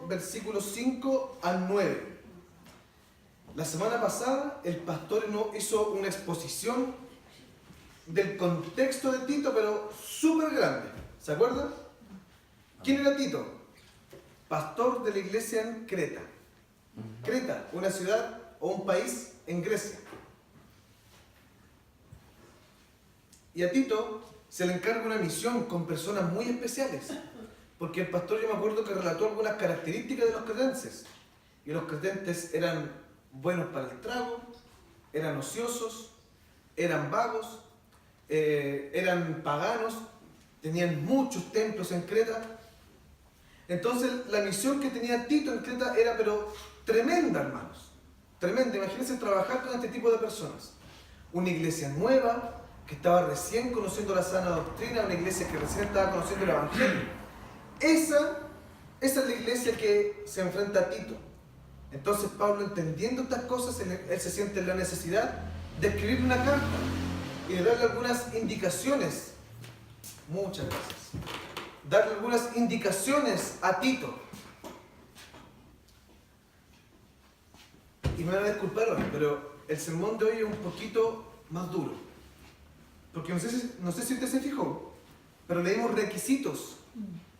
Versículos 5 al 9. La semana pasada el pastor nos hizo una exposición del contexto de Tito, pero súper grande. ¿Se acuerdan? ¿Quién era Tito? Pastor de la iglesia en Creta. Creta, una ciudad o un país en Grecia. Y a Tito se le encarga una misión con personas muy especiales. Porque el pastor, yo me acuerdo que relató algunas características de los cretenses. Y los cretenses eran buenos para el trago, eran ociosos, eran vagos, eran paganos, tenían muchos templos en Creta. Entonces la misión que tenía Tito en Creta era pero tremenda, hermanos. Tremenda. Imagínense trabajar con este tipo de personas. Una iglesia nueva, que estaba recién conociendo la sana doctrina, una iglesia que recién estaba conociendo el evangelio. Esa es la iglesia que se enfrenta a Tito. Entonces Pablo, entendiendo estas cosas, él se siente en la necesidad de escribir una carta y de darle algunas indicaciones, muchas gracias, darle algunas indicaciones a Tito. Y me van a disculpar hoy, pero el sermón de hoy es un poquito más duro. Porque no sé si usted se fijó, pero le dimos requisitos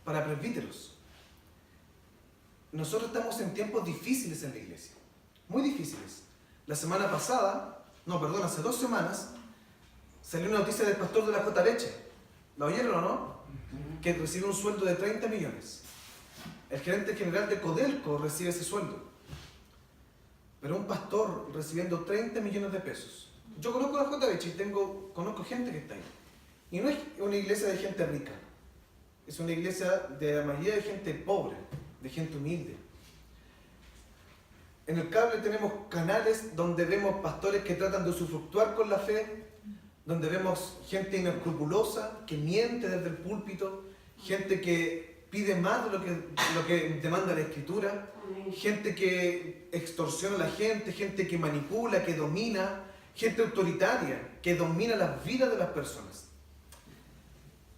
para presbíteros. Nosotros estamos en tiempos difíciles en la iglesia, muy difíciles. La semana pasada, hace 2 semanas, salió una noticia del pastor de la J. Leche. ¿La oyeron o no? Que recibe un sueldo de 30 millones. El gerente general de Codelco recibe ese sueldo. Pero un pastor recibiendo 30 millones de pesos. Yo conozco a la J. Leche y conozco gente que está ahí. Y no es una iglesia de gente rica. Es una iglesia de la mayoría de gente pobre, de gente humilde. En el cable tenemos canales donde vemos pastores que tratan de usufructuar con la fe, donde vemos gente inescrupulosa que miente desde el púlpito, gente que pide más de lo que demanda la Escritura, gente que extorsiona a la gente que manipula, que domina, gente autoritaria, que domina las vidas de las personas.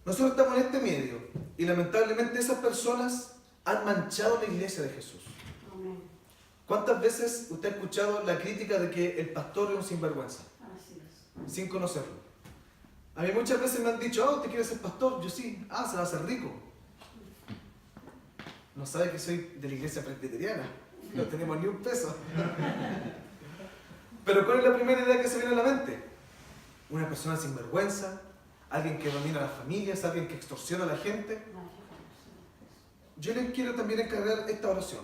Nosotros estamos en este medio y lamentablemente esas personas han manchado la iglesia de Jesús. Amén. ¿Cuántas veces usted ha escuchado la crítica de que el pastor es un sinvergüenza? Así es. Sin conocerlo. A mí muchas veces me han dicho, ¿usted quiere ser pastor? Yo sí. Se va a hacer rico. No sabe que soy de la iglesia presbiteriana. No tenemos ni un peso. Pero ¿cuál es la primera idea que se viene a la mente? Una persona sinvergüenza, alguien que domina a las familias, alguien que extorsiona a la gente. Yo les quiero también encargar esta oración,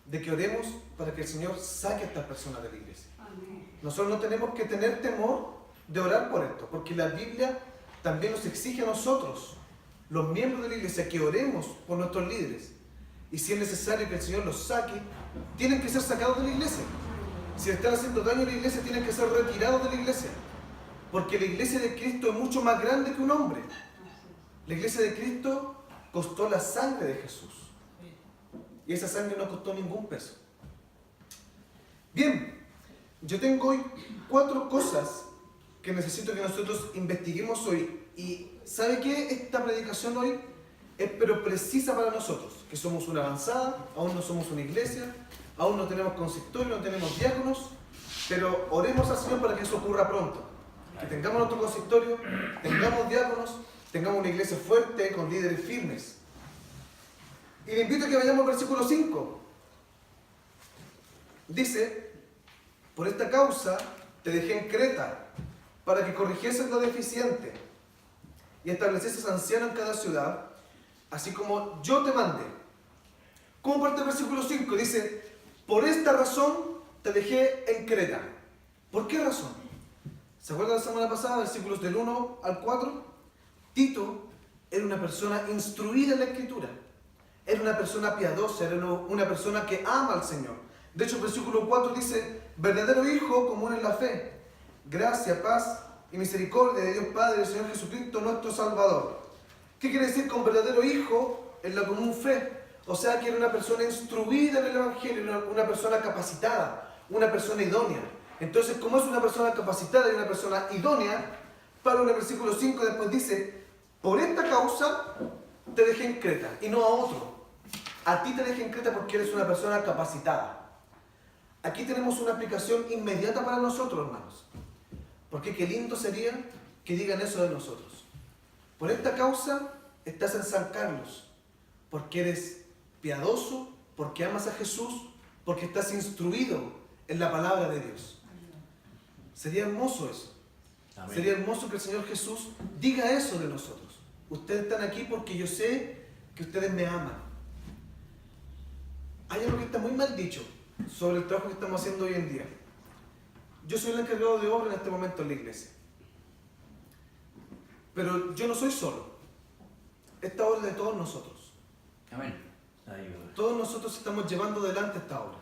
de que oremos para que el Señor saque a estas personas de la iglesia. Nosotros no tenemos que tener temor de orar por esto, porque la Biblia también nos exige a nosotros, los miembros de la iglesia, que oremos por nuestros líderes. Y si es necesario que el Señor los saque, tienen que ser sacados de la iglesia. Si están haciendo daño a la iglesia, tienen que ser retirados de la iglesia. Porque la iglesia de Cristo es mucho más grande que un hombre. La iglesia de Cristo costó la sangre de Jesús. Y esa sangre no costó ningún peso. Bien, yo tengo hoy 4 cosas que necesito que nosotros investiguemos hoy. Y ¿sabe qué? Esta predicación hoy es pero precisa para nosotros, que somos una avanzada, aún no somos una iglesia, aún no tenemos consistorio, no tenemos diáconos, pero oremos al Señor para que eso ocurra pronto. Que tengamos nuestro consistorio, tengamos diáconos, tengamos una iglesia fuerte, con líderes firmes. Y le invito a que vayamos al versículo 5. Dice: por esta causa te dejé en Creta, para que corrigieses lo deficiente y establecieses ancianos en cada ciudad, así como yo te mandé. ¿Cómo parte el versículo 5? Dice: por esta razón te dejé en Creta. ¿Por qué razón? ¿Se acuerdan la semana pasada, versículos del 1 al 4? Tito era una persona instruida en la Escritura. Era una persona piadosa, era una persona que ama al Señor. De hecho, el versículo 4 dice: verdadero hijo común en la fe, gracia, paz y misericordia de Dios Padre y del Señor Jesucristo nuestro Salvador. ¿Qué quiere decir con verdadero hijo en la común fe? O sea, que era una persona instruida en el Evangelio, una persona capacitada, una persona idónea. Entonces, como es una persona capacitada y una persona idónea, Pablo en el versículo 5 después dice: por esta causa te dejé en Creta, y no a otro. A ti te dejé en Creta porque eres una persona capacitada. Aquí tenemos una aplicación inmediata para nosotros, hermanos. Porque qué lindo sería que digan eso de nosotros. Por esta causa estás en San Carlos, porque eres piadoso, porque amas a Jesús, porque estás instruido en la palabra de Dios. Sería hermoso eso. Amén. Sería hermoso que el Señor Jesús diga eso de nosotros. Ustedes están aquí porque yo sé que ustedes me aman. Hay algo que está muy mal dicho sobre el trabajo que estamos haciendo hoy en día. Yo soy el encargado de obra en este momento en la iglesia. Pero yo no soy solo. Esta obra es de todos nosotros. Amén. Todos nosotros estamos llevando adelante esta obra.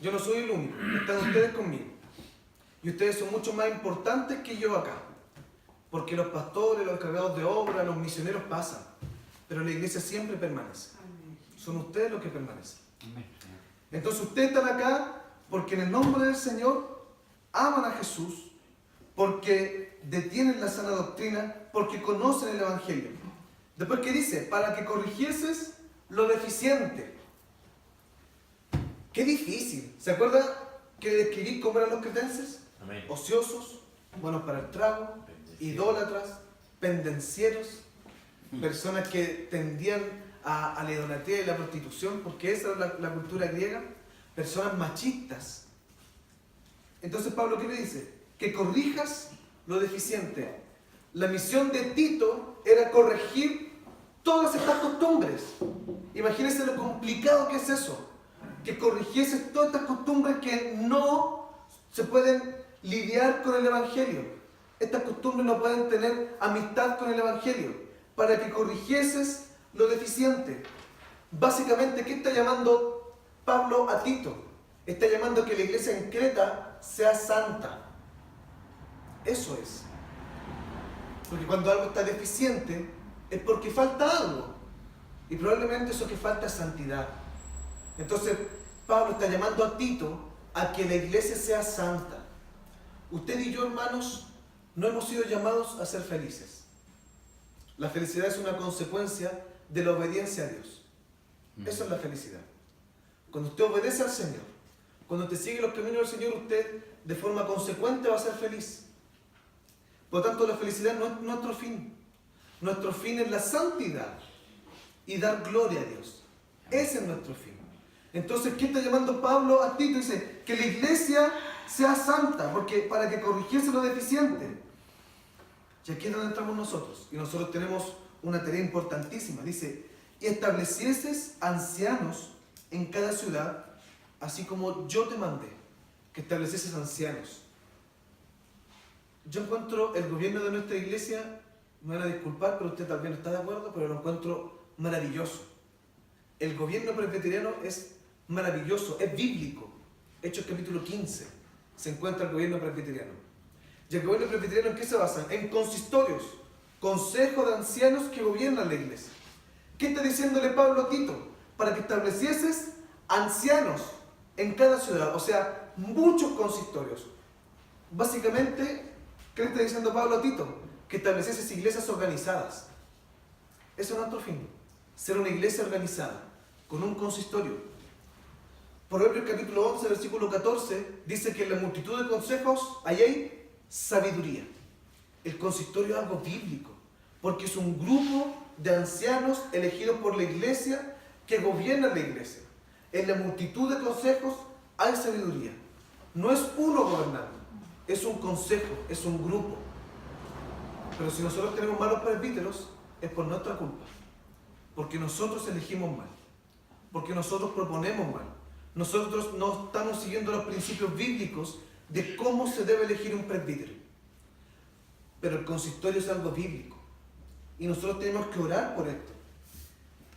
Yo no soy el único. Están ustedes conmigo. Y ustedes son mucho más importantes que yo acá. Porque los pastores, los encargados de obra, los misioneros pasan. Pero la iglesia siempre permanece. Son ustedes los que permanecen. Entonces ustedes están acá porque en el nombre del Señor aman a Jesús, porque detienen la sana doctrina, porque conocen el Evangelio. Después, ¿qué dice? Para que corrigieses lo deficiente. Qué difícil. ¿Se acuerdan que describí cómo eran los cretenses? Amén. Ociosos, buenos para el trago, idólatras, pendencieros, personas que tendían a la idolatría y la prostitución, porque esa era la cultura griega, personas machistas. Entonces Pablo, ¿qué le dice? Que corrijas lo deficiente. La misión de Tito era corregir todas estas costumbres. Imagínense lo complicado que es eso, que corrigiese todas estas costumbres que no se pueden lidiar con el Evangelio. Estas costumbres no pueden tener amistad con el Evangelio, para que corrigieses lo deficiente. Básicamente, ¿qué está llamando Pablo a Tito? Está llamando a que la iglesia en Creta sea santa. Eso es. Porque cuando algo está deficiente es porque falta algo. Y probablemente eso que falta es santidad. Entonces, Pablo está llamando a Tito a que la iglesia sea santa. Usted y yo, hermanos, no hemos sido llamados a ser felices. La felicidad es una consecuencia de la obediencia a Dios. Eso es la felicidad. Cuando usted obedece al Señor, cuando usted sigue los caminos del Señor, usted de forma consecuente va a ser feliz. Por lo tanto, la felicidad no es nuestro fin. Nuestro fin es la santidad y dar gloria a Dios. Ese es nuestro fin. Entonces, ¿qué está llamando Pablo a Tito? Dice que la iglesia sea santa, porque para que corrigiese lo deficiente. Y aquí es donde entramos nosotros. Y nosotros tenemos una tarea importantísima. Dice, y establecieses ancianos en cada ciudad, así como yo te mandé, que establecieses ancianos. Yo encuentro el gobierno de nuestra iglesia, me van a disculpar, pero usted también está de acuerdo, pero lo encuentro maravilloso. El gobierno presbiteriano es maravilloso, es bíblico. Hechos capítulo 15 se encuentra el gobierno presbiteriano. Y el gobierno presbiteriano, ¿en qué se basa? En consistorios, consejo de ancianos que gobiernan la iglesia. ¿Qué está diciéndole Pablo a Tito? Para que establecieses ancianos en cada ciudad, o sea, muchos consistorios. Básicamente, ¿qué le está diciendo Pablo a Tito? Que establecieses iglesias organizadas. Eso es nuestro fin, ser una iglesia organizada, con un consistorio. Proverbios capítulo 11, versículo 14, dice que en la multitud de consejos hay sabiduría. El consistorio es algo bíblico, porque es un grupo de ancianos elegidos por la iglesia que gobiernan la iglesia. En la multitud de consejos hay sabiduría. No es uno gobernando, es un consejo, es un grupo. Pero si nosotros tenemos malos presbíteros, es por nuestra culpa. Porque nosotros elegimos mal. Porque nosotros proponemos mal. Nosotros no estamos siguiendo los principios bíblicos de cómo se debe elegir un presbítero. Pero el consistorio es algo bíblico. Y nosotros tenemos que orar por esto.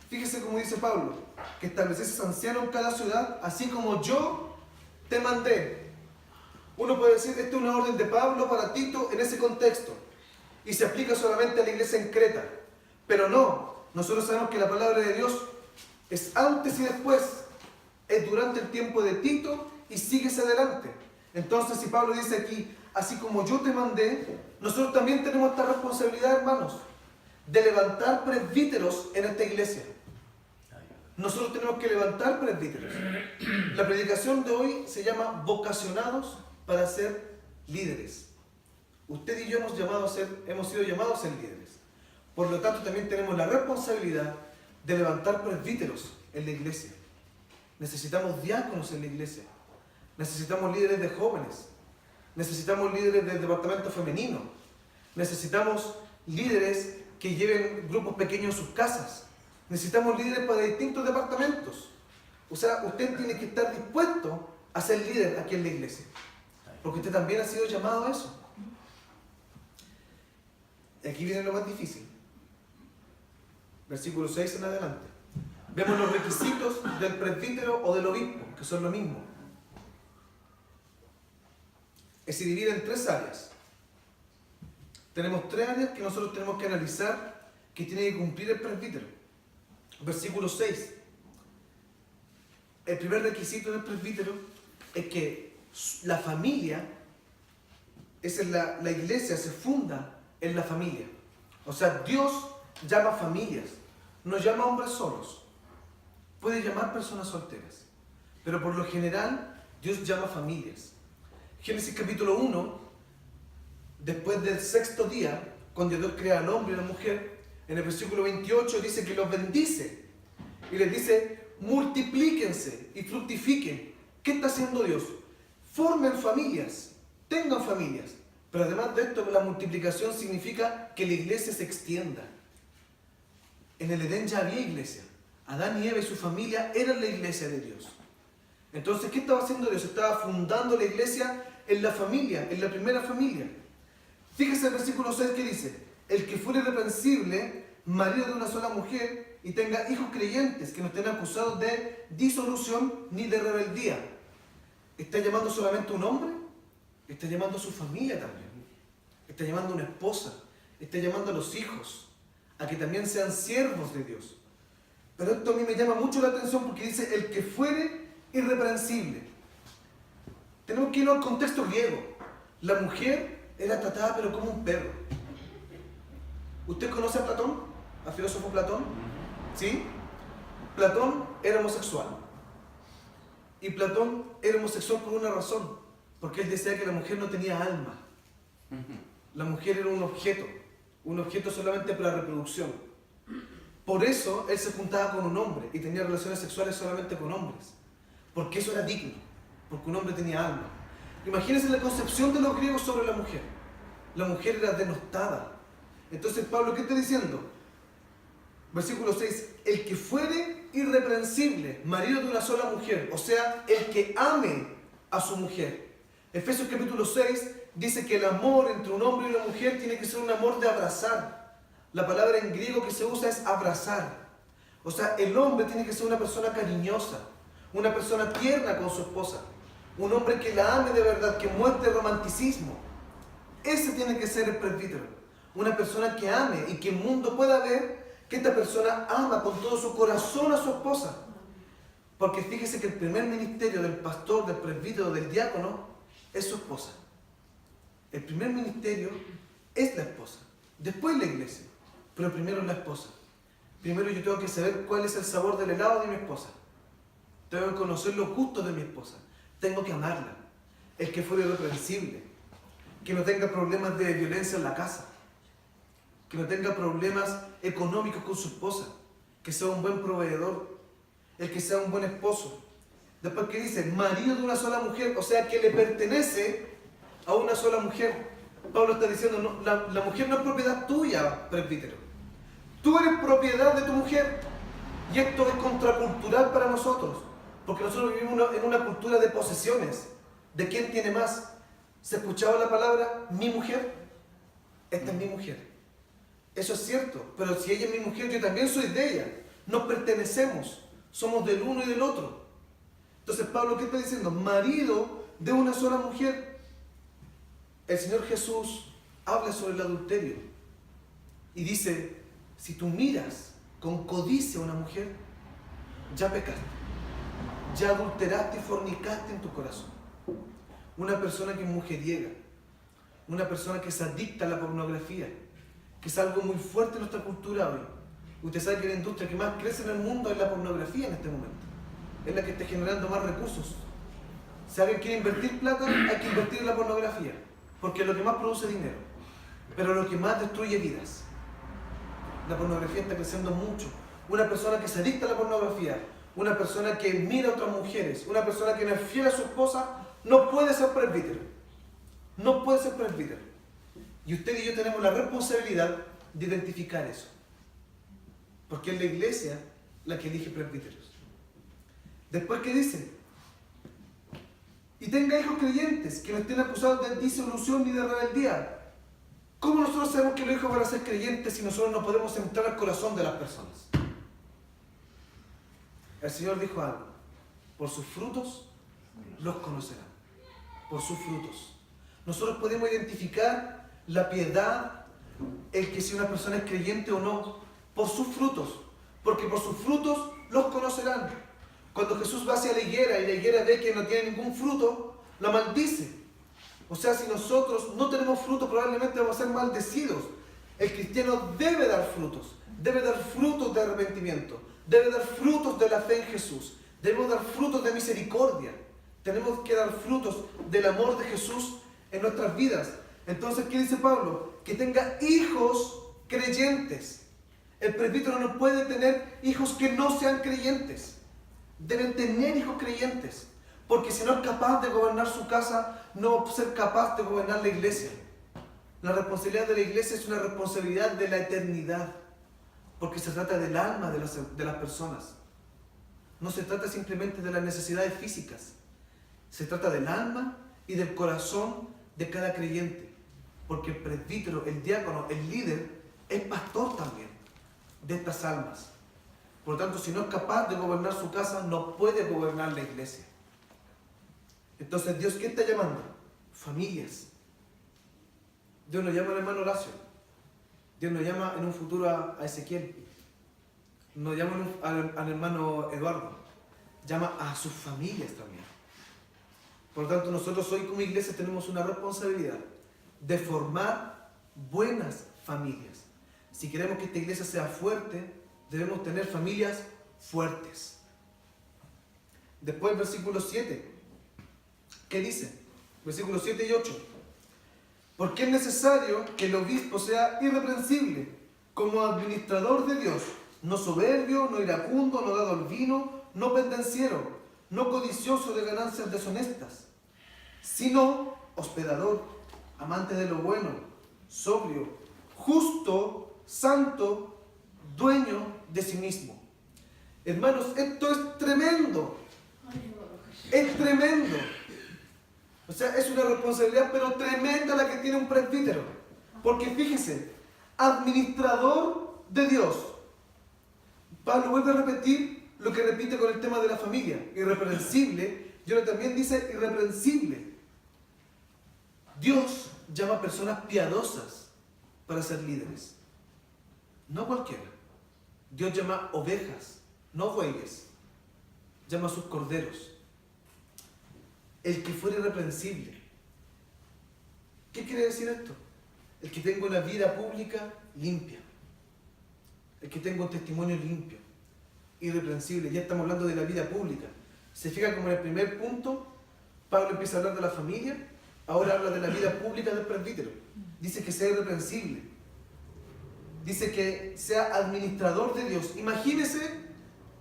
Fíjese cómo dice Pablo, que establecieses ancianos en cada ciudad, así como yo te mandé. Uno puede decir, esta es una orden de Pablo para Tito en ese contexto. Y se aplica solamente a la iglesia en Creta. Pero no, nosotros sabemos que la palabra de Dios es antes y después, es durante el tiempo de Tito y sigues adelante. Entonces, si Pablo dice aquí, así como yo te mandé, nosotros también tenemos esta responsabilidad, hermanos, de levantar presbíteros en esta iglesia. Nosotros tenemos que levantar presbíteros. La predicación de hoy se llama vocacionados para ser líderes. Usted y yo hemos sido llamados a ser líderes. Por lo tanto, también tenemos la responsabilidad de levantar presbíteros en la iglesia. Necesitamos diáconos en la iglesia. Necesitamos líderes de jóvenes. Necesitamos líderes del departamento femenino. Necesitamos líderes que lleven grupos pequeños en sus casas. Necesitamos líderes para distintos departamentos. O sea, usted tiene que estar dispuesto a ser líder aquí en la iglesia. Porque usted también ha sido llamado a eso. Y aquí viene lo más difícil. Versículo 6 en adelante. Vemos los requisitos del presbítero o del obispo, que son lo mismo. Se divide en 3 áreas. Tenemos 3 áreas que nosotros tenemos que analizar que tiene que cumplir el presbítero. Versículo 6. El primer requisito del presbítero es que la familia, la iglesia se funda en la familia. O sea, Dios llama familias, no llama hombres solos. Puede llamar personas solteras, pero por lo general Dios llama familias. Génesis capítulo 1, después del 6º día, cuando Dios crea al hombre y a la mujer, en el versículo 28 dice que los bendice y les dice, multiplíquense y fructifiquen. ¿Qué está haciendo Dios? Formen familias, tengan familias. Pero además de esto, la multiplicación significa que la iglesia se extienda. En el Edén ya había iglesia. Adán y Eva y su familia eran la iglesia de Dios. Entonces, ¿qué estaba haciendo Dios? Estaba fundando la iglesia en la familia, en la primera familia. Fíjese el versículo 6 que dice, el que fuere irreprensible, marido de una sola mujer, y tenga hijos creyentes que no estén acusados de disolución ni de rebeldía. ¿Está llamando solamente a un hombre? Está llamando a su familia también. Está llamando a una esposa. Está llamando a los hijos, a que también sean siervos de Dios. Pero esto a mí me llama mucho la atención porque dice, el que fuere irreprensible. Tenemos que irnos al contexto griego. La mujer era tratada pero como un perro. ¿Usted conoce a Platón? ¿Al filósofo Platón? ¿Sí? Platón era homosexual. Y Platón era homosexual por una razón. Porque él decía que la mujer no tenía alma. La mujer era un objeto solamente para reproducción. Por eso él se juntaba con un hombre y tenía relaciones sexuales solamente con hombres. Porque eso era digno, porque un hombre tenía alma. Imagínense la concepción de los griegos sobre la mujer. La mujer era denostada, Entonces Pablo, ¿qué está diciendo? Versículo 6, el que fuere irreprensible, marido de una sola mujer, o sea, el que ame a su mujer. Efesios capítulo 6 dice que el amor entre un hombre y una mujer tiene que ser un amor de abrazar. La palabra en griego que se usa es abrazar. O sea, el hombre tiene que ser una persona cariñosa, una persona tierna con su esposa, un hombre que la ame de verdad, que muestre romanticismo. Ese tiene que ser el presbítero, una persona que ame y que el mundo pueda ver que esta persona ama con todo su corazón a su esposa. Porque fíjese que el primer ministerio del pastor, del presbítero, del diácono, es su esposa. El primer ministerio es la esposa, después la iglesia, pero primero es la esposa. Primero yo tengo que saber cuál es el sabor del helado de mi esposa. Tengo que conocer los gustos de mi esposa. Tengo que amarla. El que fuera irreprensible, que no tenga problemas de violencia en la casa, que no tenga problemas económicos con su esposa, que sea un buen proveedor, el que sea un buen esposo. Después que dice, marido de una sola mujer, o sea que le pertenece a una sola mujer. Pablo está diciendo, no, la mujer no es propiedad tuya, presbítero. Tú eres propiedad de tu mujer. Y esto es contracultural para nosotros, porque nosotros vivimos en una cultura de posesiones, de quién tiene más. ¿Se escuchaba la palabra mi mujer? Esta es mi mujer. Eso es cierto, pero si ella es mi mujer, yo también soy de ella. Nos pertenecemos, somos del uno y del otro. Entonces Pablo, ¿qué está diciendo? Marido de una sola mujer. El Señor Jesús habla sobre el adulterio y dice, si tú miras con codicia a una mujer, ya pecaste, ya adulteraste y fornicaste en tu corazón. Una persona que es mujeriega, una persona que se adicta a la pornografía, que es algo muy fuerte en nuestra cultura hoy. Usted sabe que la industria que más crece en el mundo es la pornografía en este momento. Es la que está generando más recursos. Si alguien quiere invertir plata, hay que invertir en la pornografía, porque es lo que más produce dinero, pero lo que más destruye vidas. La pornografía está creciendo mucho. Una persona que se adicta a la pornografía, una persona que mira a otras mujeres, una persona que no es fiel a su esposa, no puede ser presbítero. No puede ser presbítero. Y usted y yo tenemos la responsabilidad de identificar eso. Porque es la iglesia la que elige presbíteros. Después, ¿qué dice? Y tenga hijos creyentes que no estén acusados de disolución ni de rebeldía. ¿Cómo nosotros sabemos que los hijos van a ser creyentes si nosotros no podemos entrar al corazón de las personas? El Señor dijo algo: por sus frutos los conocerán. Por sus frutos. Nosotros podemos identificar la piedad, el que si una persona es creyente o no, por sus frutos. Porque por sus frutos los conocerán. Cuando Jesús va hacia la higuera y la higuera ve que no tiene ningún fruto, la maldice. O sea, si nosotros no tenemos fruto, probablemente vamos a ser maldecidos. El cristiano debe dar frutos de arrepentimiento, debe dar frutos de la fe en Jesús, debemos dar frutos de misericordia, tenemos que dar frutos del amor de Jesús en nuestras vidas. Entonces, ¿qué dice Pablo? Que tenga hijos creyentes. El presbítero no puede tener hijos que no sean creyentes. Deben tener hijos creyentes. Porque si no es capaz de gobernar su casa, no va a ser capaz de gobernar la iglesia. La responsabilidad de la iglesia es una responsabilidad de la eternidad. Porque se trata del alma de las personas. No se trata simplemente de las necesidades físicas. Se trata del alma y del corazón de cada creyente. Porque el presbítero, el diácono, el líder, es pastor también de estas almas. Por lo tanto, si no es capaz de gobernar su casa, no puede gobernar la iglesia. Entonces, ¿Dios qué está llamando? Familias. Dios nos llama al hermano Horacio. Dios nos llama en un futuro a Ezequiel. Nos llama al hermano Eduardo. Llama a sus familias también. Por lo tanto, nosotros hoy como iglesia tenemos una responsabilidad de formar buenas familias. Si queremos que esta iglesia sea fuerte, debemos tener familias fuertes. Después, versículo 7. ¿Qué dice? Versículos 7 y 8. Porque es necesario que el obispo sea irreprensible, como administrador de Dios, no soberbio, no iracundo, no dado al vino, no pendenciero, no codicioso de ganancias deshonestas, sino hospedador, amante de lo bueno, sobrio, justo, santo, dueño de sí mismo. Hermanos, esto es tremendo. Es tremendo. O sea, es una responsabilidad, pero tremenda la que tiene un presbítero. Porque fíjese, administrador de Dios. Pablo vuelve a repetir lo que repite con el tema de la familia. Irreprensible. Y ahora también dice irreprensible. Dios llama a personas piadosas para ser líderes. No cualquiera. Dios llama ovejas, no bueyes. Llama a sus corderos. El que fuera irreprensible. ¿Qué quiere decir esto? El que tenga una vida pública limpia. El que tenga un testimonio limpio, irreprensible. Ya estamos hablando de la vida pública. Se fija como en el primer punto, Pablo empieza a hablar de la familia, ahora habla de la vida pública del presbítero. Dice que sea irreprensible. Dice que sea administrador de Dios. Imagínese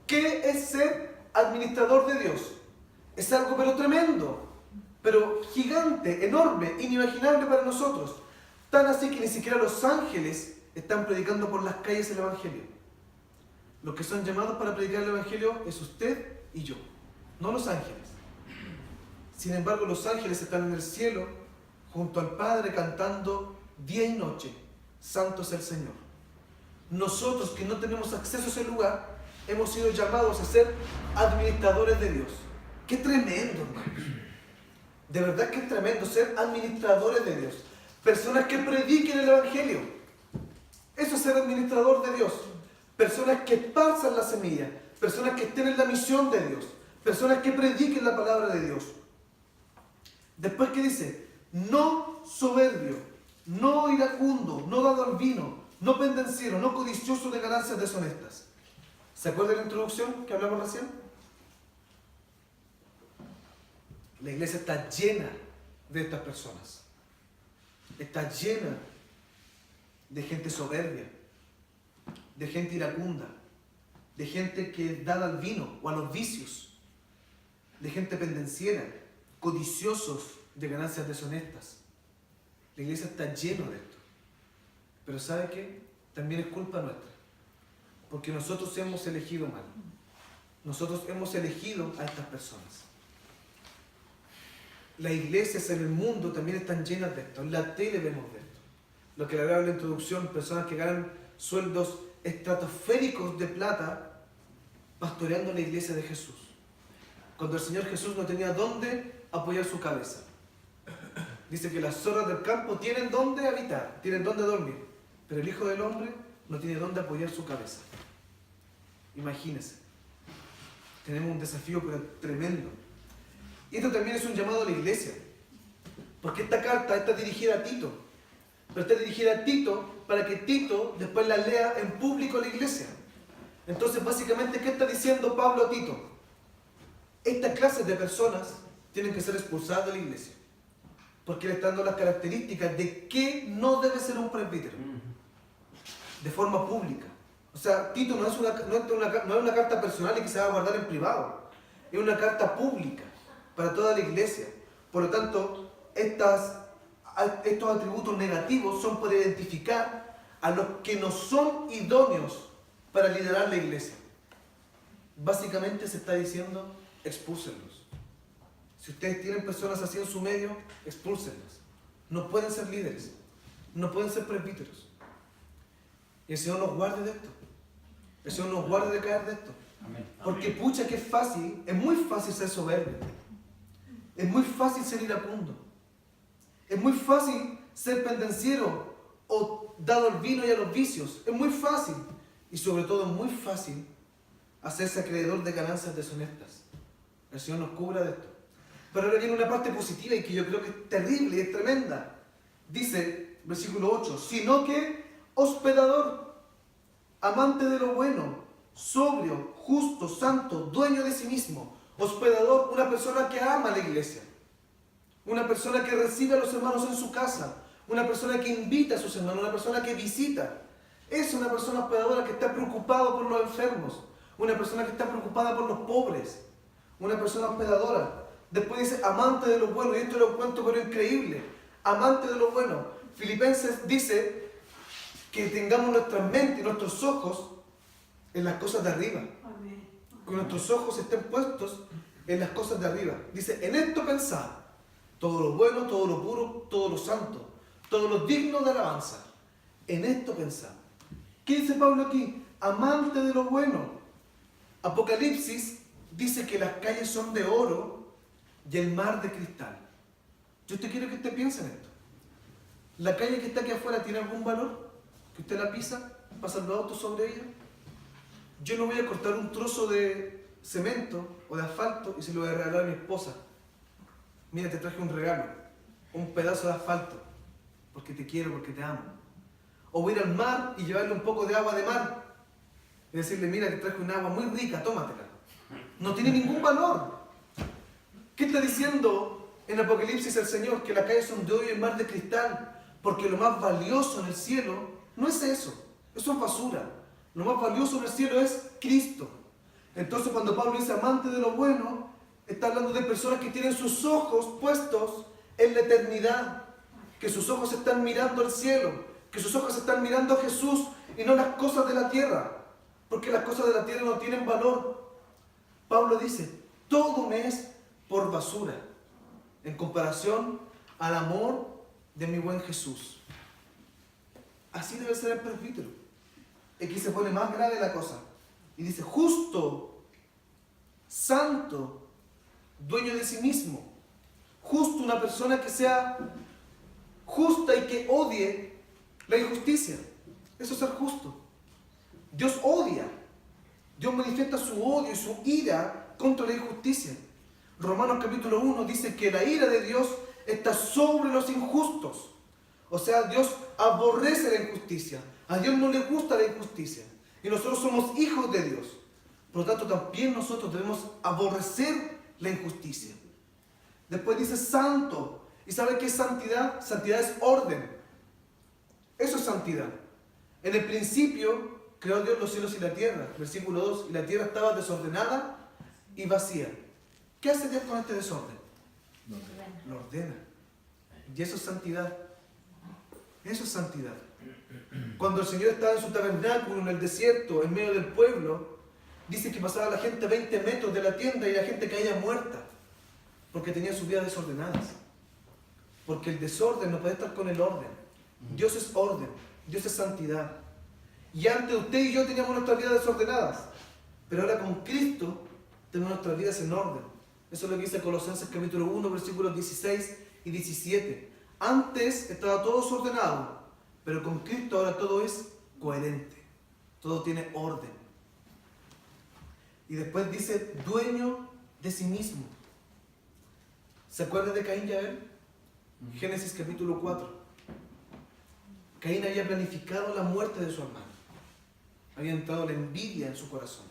qué es ser administrador de Dios. Es algo pero tremendo, pero gigante, enorme, inimaginable para nosotros. Tan así que ni siquiera los ángeles están predicando por las calles el Evangelio. Los que son llamados para predicar el Evangelio es usted y yo, no los ángeles. Sin embargo, los ángeles están en el cielo junto al Padre cantando día y noche, santo es el Señor. Nosotros que no tenemos acceso a ese lugar, hemos sido llamados a ser administradores de Dios. ¡Qué tremendo, hermanos! De verdad que es tremendo ser administradores de Dios. Personas que prediquen el Evangelio. Eso es ser administrador de Dios. Personas que esparzan la semilla. Personas que estén en la misión de Dios. Personas que prediquen la palabra de Dios. Después, ¿qué dice? No soberbio, no iracundo, no dado al vino, no pendenciero, no codicioso de ganancias deshonestas. ¿Se acuerdan de la introducción que hablamos recién? La iglesia está llena de estas personas. Está llena de gente soberbia, de gente iracunda, de gente que da al vino o a los vicios, de gente pendenciera, codiciosos de ganancias deshonestas. La iglesia está llena de esto. Pero ¿sabe qué? También es culpa nuestra. Porque nosotros hemos elegido mal. Nosotros hemos elegido a estas personas. Las iglesias en el mundo también están llenas de esto. En la tele vemos de esto. Lo que le hablaba en la introducción, personas que ganan sueldos estratosféricos de plata pastoreando la iglesia de Jesús. Cuando el Señor Jesús no tenía dónde apoyar su cabeza. Dice que las zorras del campo tienen dónde habitar, tienen dónde dormir. Pero el Hijo del Hombre no tiene dónde apoyar su cabeza. Imagínense. Tenemos un desafío pero tremendo. Y esto también es un llamado a la iglesia. Porque esta carta está dirigida a Tito. Pero está dirigida a Tito para que Tito después la lea en público a la iglesia. Entonces, básicamente, ¿qué está diciendo Pablo a Tito? Estas clases de personas tienen que ser expulsadas de la iglesia. Porque él está dando las características de qué no debe ser un presbítero. De forma pública. O sea, Tito no es una carta personal y que se va a guardar en privado. Es una carta pública para toda la iglesia. Por lo tanto, estos atributos negativos son para identificar a los que no son idóneos para liderar la iglesia. Básicamente se está diciendo, expúlsenlos. Si ustedes tienen personas así en su medio, expúlsenlas. No pueden ser líderes. No pueden ser presbíteros. Y el Señor nos guarde de esto. El Señor nos guarde de caer de esto. Amén. Porque pucha que es fácil, es muy fácil ser soberbio. Es muy fácil ser iracundo. Es muy fácil ser pendenciero o dado al vino y a los vicios. Es muy fácil. Y sobre todo es muy fácil hacerse acreedor de ganancias deshonestas. El Señor nos cubra de esto. Pero ahora viene una parte positiva y que yo creo que es terrible y es tremenda. Dice, versículo 8, sino que hospedador, amante de lo bueno, sobrio, justo, santo, dueño de sí mismo. Hospedador, una persona que ama a la iglesia. Una persona que recibe a los hermanos en su casa. Una persona que invita a sus hermanos, una persona que visita. Es una persona hospedadora que está preocupada por los enfermos. Una persona que está preocupada por los pobres. Una persona hospedadora. Después dice amante de lo bueno, y esto lo encuentro pero increíble. Amante de lo bueno. Filipenses dice que tengamos nuestra mente y nuestros ojos en las cosas de arriba. Amén. Que nuestros ojos estén puestos en las cosas de arriba. Dice, en esto pensad, todo lo bueno, todo lo puro, todo lo santo, todo lo digno de alabanza. En esto pensad. ¿Qué dice Pablo aquí? Amante de lo bueno. Apocalipsis dice que las calles son de oro y el mar de cristal. Yo te quiero que usted piense en esto. ¿La calle que está aquí afuera tiene algún valor? ¿Que usted la pisa? ¿Pasan los autos sobre ella? Yo no voy a cortar un trozo de cemento o de asfalto y se lo voy a regalar a mi esposa. Mira, te traje un regalo, un pedazo de asfalto, porque te quiero, porque te amo. O voy a ir al mar y llevarle un poco de agua de mar y decirle, mira, te traje un agua muy rica, tómatela. No tiene ningún valor. ¿Qué está diciendo en Apocalipsis el Señor? Que las calles son de oro y el mar de cristal, porque lo más valioso en el cielo no es eso es basura. Lo más valioso en el cielo es Cristo. Entonces cuando Pablo dice amante de lo bueno, está hablando de personas que tienen sus ojos puestos en la eternidad, que sus ojos están mirando al cielo, que sus ojos están mirando a Jesús y no las cosas de la tierra, porque las cosas de la tierra no tienen valor. Pablo dice, todo me es por basura, en comparación al amor de mi buen Jesús. Así debe ser el presbítero. Aquí se pone más grave la cosa. Y dice, justo, santo, dueño de sí mismo. Justo, una persona que sea justa y que odie la injusticia. Eso es ser justo. Dios odia. Dios manifiesta su odio y su ira contra la injusticia. Romanos capítulo 1 dice que la ira de Dios está sobre los injustos. O sea, Dios aborrece la injusticia. A Dios no le gusta la injusticia. Y nosotros somos hijos de Dios. Por lo tanto, también nosotros debemos aborrecer la injusticia. Después dice santo. ¿Y sabe qué es santidad? Santidad es orden. Eso es santidad. En el principio creó Dios los cielos y la tierra. Versículo 2. Y la tierra estaba desordenada y vacía. ¿Qué hace Dios con este desorden? Lo ordena. Y eso es santidad. Eso es santidad. Cuando el Señor estaba en su tabernáculo, en el desierto, en medio del pueblo, dice que pasaba la gente 20 metros de la tienda y la gente caía muerta, porque tenía sus vidas desordenadas. Porque el desorden no puede estar con el orden. Dios es orden, Dios es santidad. Y antes usted y yo teníamos nuestras vidas desordenadas, pero ahora con Cristo tenemos nuestras vidas en orden. Eso es lo que dice Colosenses capítulo 1, versículos 16 y 17. Antes estaba todo desordenado, pero con Cristo ahora todo es coherente. Todo tiene orden. Y después dice, dueño de sí mismo. ¿Se acuerda de Caín y Abel? Génesis capítulo 4. Caín había planificado la muerte de su hermano. Había entrado la envidia en su corazón.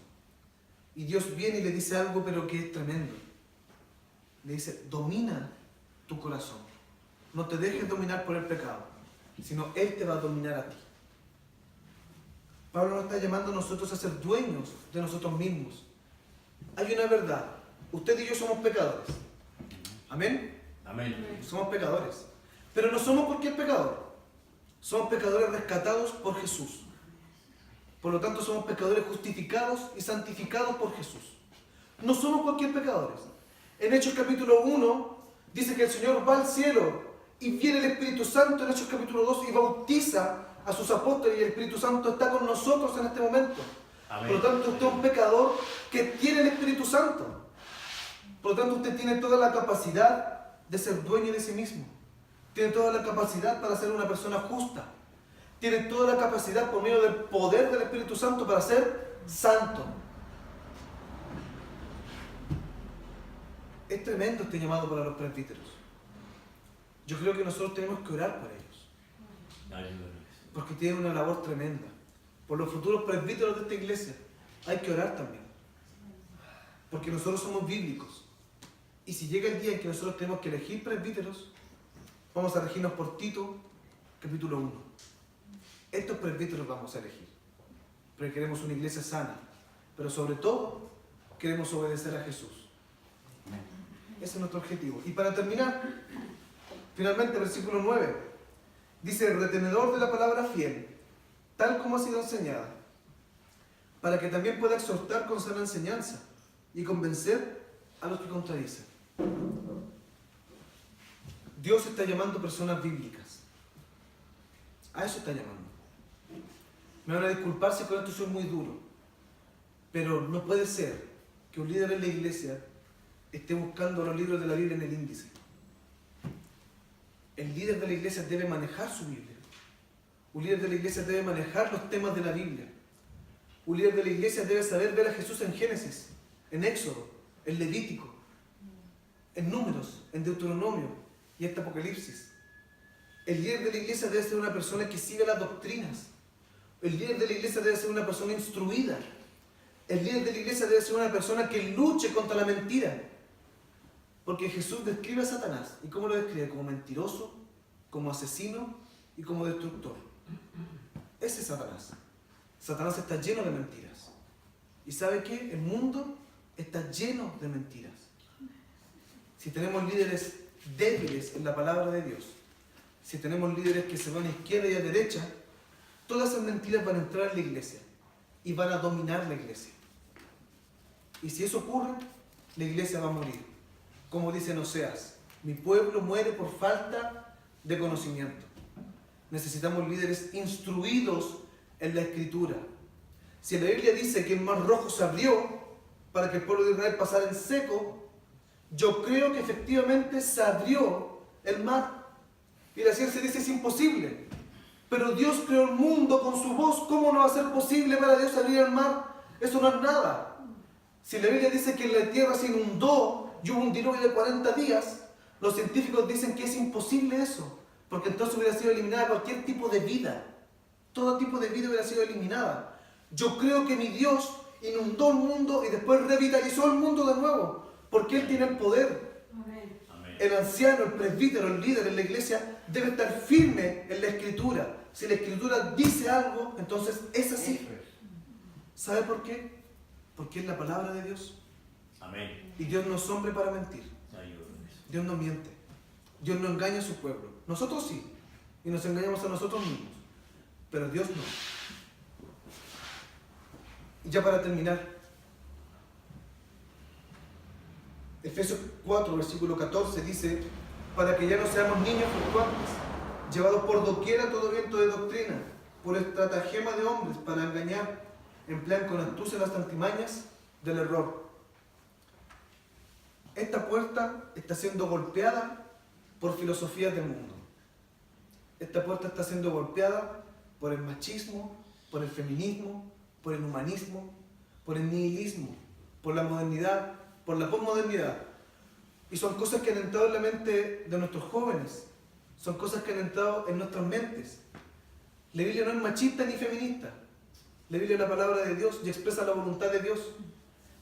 Y Dios viene y le dice algo, pero que es tremendo. Le dice, domina tu corazón. No te dejes dominar por el pecado, sino Él te va a dominar a ti. Pablo nos está llamando a nosotros a ser dueños de nosotros mismos. Hay una verdad. Usted y yo somos pecadores. ¿Amén? Amén. Somos pecadores. Pero no somos cualquier pecador. Somos pecadores rescatados por Jesús. Por lo tanto, somos pecadores justificados y santificados por Jesús. No somos cualquier pecadores. En Hechos capítulo 1 dice que el Señor va al cielo y viene el Espíritu Santo en Hechos capítulo 2 y bautiza a sus apóstoles y el Espíritu Santo está con nosotros en este momento. Amén. Por lo tanto, usted es un pecador que tiene el Espíritu Santo. Por lo tanto, usted tiene toda la capacidad de ser dueño de sí mismo. Tiene toda la capacidad para ser una persona justa. Tiene toda la capacidad por medio del poder del Espíritu Santo para ser santo. Es tremendo este llamado para los presbíteros. Yo creo que nosotros tenemos que orar por ellos. Ayúdanos. Porque tienen una labor tremenda. Por los futuros presbíteros de esta iglesia hay que orar también. Porque nosotros somos bíblicos. Y si llega el día en que nosotros tenemos que elegir presbíteros, vamos a regirnos por Tito, capítulo 1. Estos presbíteros vamos a elegir. Porque queremos una iglesia sana. Pero sobre todo, queremos obedecer a Jesús. Ese es nuestro objetivo. Y para terminar, finalmente, versículo 9. Dice, retenedor de la palabra fiel, tal como ha sido enseñada, para que también pueda exhortar con sana enseñanza y convencer a los que contradicen. Dios está llamando personas bíblicas. A eso está llamando. Me van a disculpar si con esto soy muy duro, pero no puede ser que un líder en la iglesia esté buscando los libros de la Biblia en el índice. El líder de la iglesia debe manejar su Biblia. Un líder de la iglesia debe manejar los temas de la Biblia. Un líder de la iglesia debe saber ver a Jesús en Génesis, en Éxodo, en Levítico, en Números, en Deuteronomio y en Apocalipsis. El líder de la iglesia debe ser una persona que siga las doctrinas. El líder de la iglesia debe ser una persona instruida. El líder de la iglesia debe ser una persona que luche contra la mentira. Porque Jesús describe a Satanás. ¿Y cómo lo describe? Como mentiroso, como asesino y como destructor. Ese es Satanás. Satanás está lleno de mentiras. ¿Y sabe qué? El mundo está lleno de mentiras. Si tenemos líderes débiles en la palabra de Dios, si tenemos líderes que se van a izquierda y a derecha, todas esas mentiras van a entrar en la iglesia y van a dominar la iglesia. Y si eso ocurre, la iglesia va a morir. Como dice en Oseas, mi pueblo muere por falta de conocimiento. Necesitamos líderes instruidos en la Escritura. Si la Biblia dice que el mar rojo se abrió para que el pueblo de Israel pasara en seco, yo creo que efectivamente se abrió el mar. Y la ciencia dice es imposible. Pero Dios creó el mundo con su voz. ¿Cómo no va a ser posible para Dios abrir el mar? Eso no es nada. Si la Biblia dice que la tierra se inundó y hubo un diluvio de 40 días, los científicos dicen que es imposible eso, porque entonces hubiera sido eliminada cualquier tipo de vida. Todo tipo de vida hubiera sido eliminada. Yo creo que mi Dios inundó el mundo y después revitalizó el mundo de nuevo, porque Él tiene el poder. Amén. El anciano, el presbítero, el líder en la iglesia debe estar firme en la Escritura. Si la Escritura dice algo, entonces es así. ¿Sabe por qué? Porque es la palabra de Dios. Amén. Y Dios no es hombre para mentir. Ayúdanos. Dios no miente. Dios no engaña a su pueblo. Nosotros sí. Y nos engañamos a nosotros mismos. Pero Dios no. Y ya para terminar, Efesios 4, versículo 14 dice, para que ya no seamos niños fluctuantes, llevados por doquier a todo viento de doctrina, por estratagema de hombres para engañar, emplean con astucia las artimañas del error. Esta puerta está siendo golpeada por filosofías del mundo. Esta puerta está siendo golpeada por el machismo, por el feminismo, por el humanismo, por el nihilismo, por la modernidad, por la posmodernidad. Y son cosas que han entrado en la mente de nuestros jóvenes. Son cosas que han entrado en nuestras mentes. La Biblia no es machista ni feminista. La Biblia es la palabra de Dios y expresa la voluntad de Dios.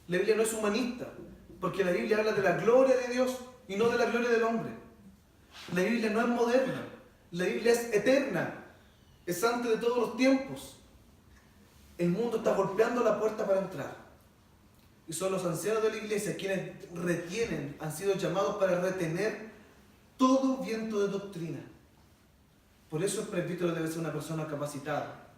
La Biblia no es humanista, porque la Biblia habla de la gloria de Dios y no de la gloria del hombre. La Biblia no es moderna, la Biblia es eterna, es antes de todos los tiempos. El mundo está golpeando la puerta para entrar. Y son los ancianos de la iglesia quienes retienen, han sido llamados para retener todo viento de doctrina. Por eso el presbítero debe ser una persona capacitada.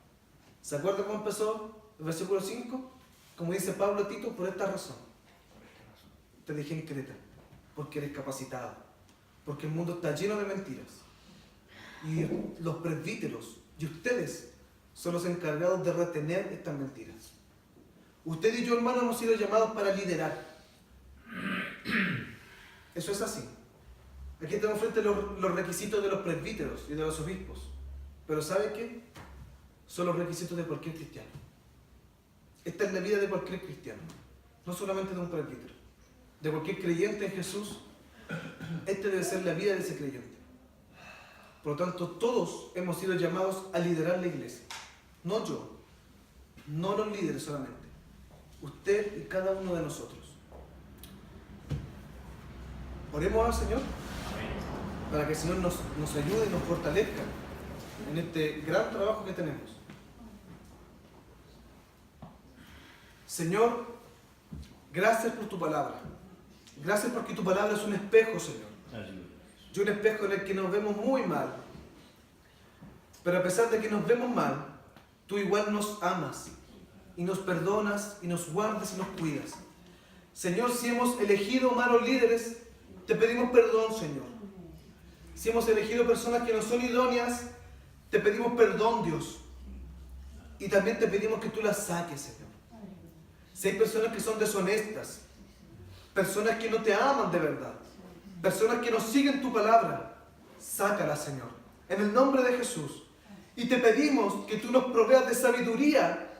¿Se acuerda cómo empezó el versículo 5? Como dice Pablo a Tito, por esta razón te dejé en Creta, porque eres capacitado, porque el mundo está lleno de mentiras. Y los presbíteros y ustedes son los encargados de retener estas mentiras. Usted y yo, hermanos, hemos sido llamados para liderar. Eso es así. Aquí tenemos frente los requisitos de los presbíteros y de los obispos. Pero ¿sabe qué? Son los requisitos de cualquier cristiano. Esta es la vida de cualquier cristiano, no solamente de un presbítero. De cualquier creyente en Jesús, esta debe ser la vida de ese creyente. Por lo tanto, todos hemos sido llamados a liderar la iglesia. No yo, no los líderes solamente. Usted y cada uno de nosotros. Oremos al Señor para que el Señor nos ayude y nos fortalezca en este gran trabajo que tenemos. Señor, gracias por tu palabra. Gracias porque tu palabra es un espejo, Señor. Ayúdanos. Y un espejo en el que nos vemos muy mal. Pero a pesar de que nos vemos mal, tú igual nos amas y nos perdonas y nos guardas y nos cuidas. Señor, si hemos elegido malos líderes, te pedimos perdón, Señor. Si hemos elegido personas que no son idóneas, te pedimos perdón, Dios. Y también te pedimos que tú las saques, Señor. Si hay personas que son deshonestas, personas que no te aman de verdad, personas que no siguen tu palabra, sácalas, Señor, en el nombre de Jesús. Y te pedimos que tú nos proveas de sabiduría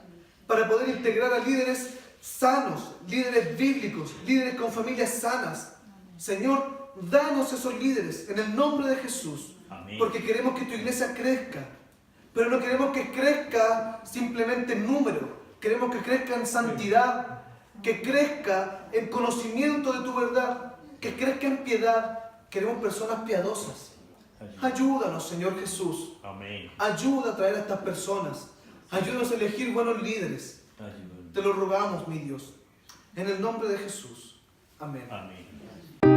para poder integrar a líderes sanos, líderes bíblicos, líderes con familias sanas. Señor, danos esos líderes en el nombre de Jesús. Amén. Porque queremos que tu iglesia crezca. Pero no queremos que crezca simplemente en número. Queremos que crezca en santidad, que crezca en conocimiento de tu verdad, que crezca en piedad. Queremos personas piadosas. Ayúdanos, Señor Jesús. Amén. Ayuda a traer a estas personas. Ayúdanos a elegir buenos líderes. Ayúdanos. Te lo rogamos, mi Dios. En el nombre de Jesús. Amén. Amén.